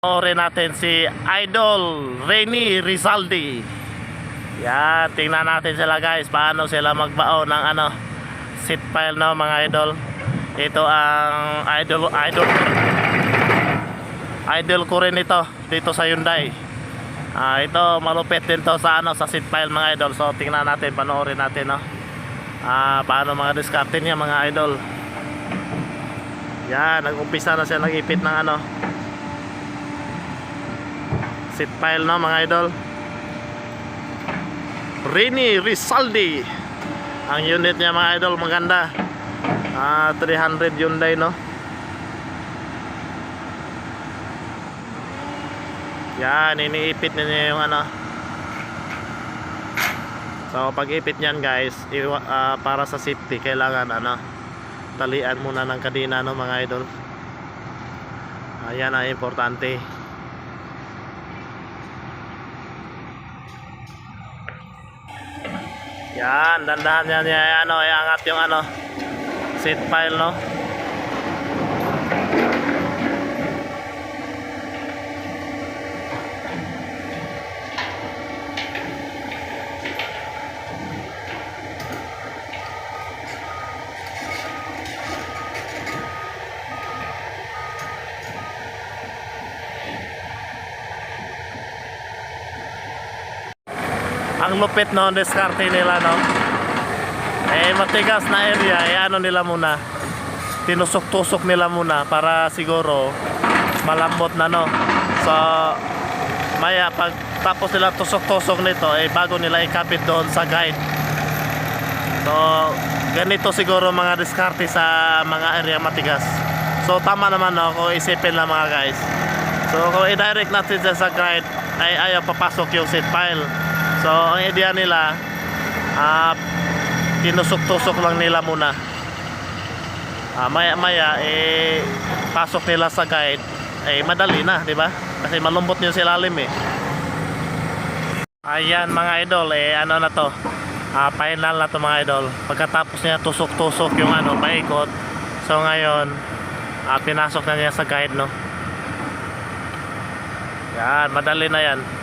Panoorin natin si Idol Rene Rizaldi. Yan, tingnan natin sila guys, paano sila magbao ng seat pile, no mga idol. Ito ang idol ko rin ito dito sa Hyundai. Ito malupit din to sa sa seat pile mga idol. So tingnan natin, panoorin natin, no. Paano mga diskarte niya mga idol. Yan, nag-umpisa na siya nag-ipit ng seat pile, no mga idol. Rene Rizaldi. Ang unit niya mga idol maganda. 300 Hyundai, no. Yan, iniipit niya yung So pag ipit niyan guys, para sa safety kailangan talian muna ng kadena, no mga idol. Ayan ang importante. Yan, dandahan niya iangat yung seat pile, no. Ang lupit, no, diskarte nila, no. Matigas na area, nila muna. Tinusok-tusok nila muna para siguro malambot na, no. So maya pag tapos nila tusok-tusok nito, bago nila ikabit doon sa guide. So ganito siguro mga diskarte sa mga area matigas. So tama naman, no, kung isipin lang mga guys. So kung i-direct natin dyan sa guide ay ayaw papasok yung seat pile. So ang idea nila, tinusok-tusok lang nila muna. Maya-maya pasok nila sa guide, madali na, di ba? Kasi malumbot niyo sa ilalim eh. Ayan mga idol, na to. Final na to mga idol. Pagkatapos niya tusok-tusok yung paikot. So ngayon, pinasok na niya sa guide, no. Yan, madali na yan.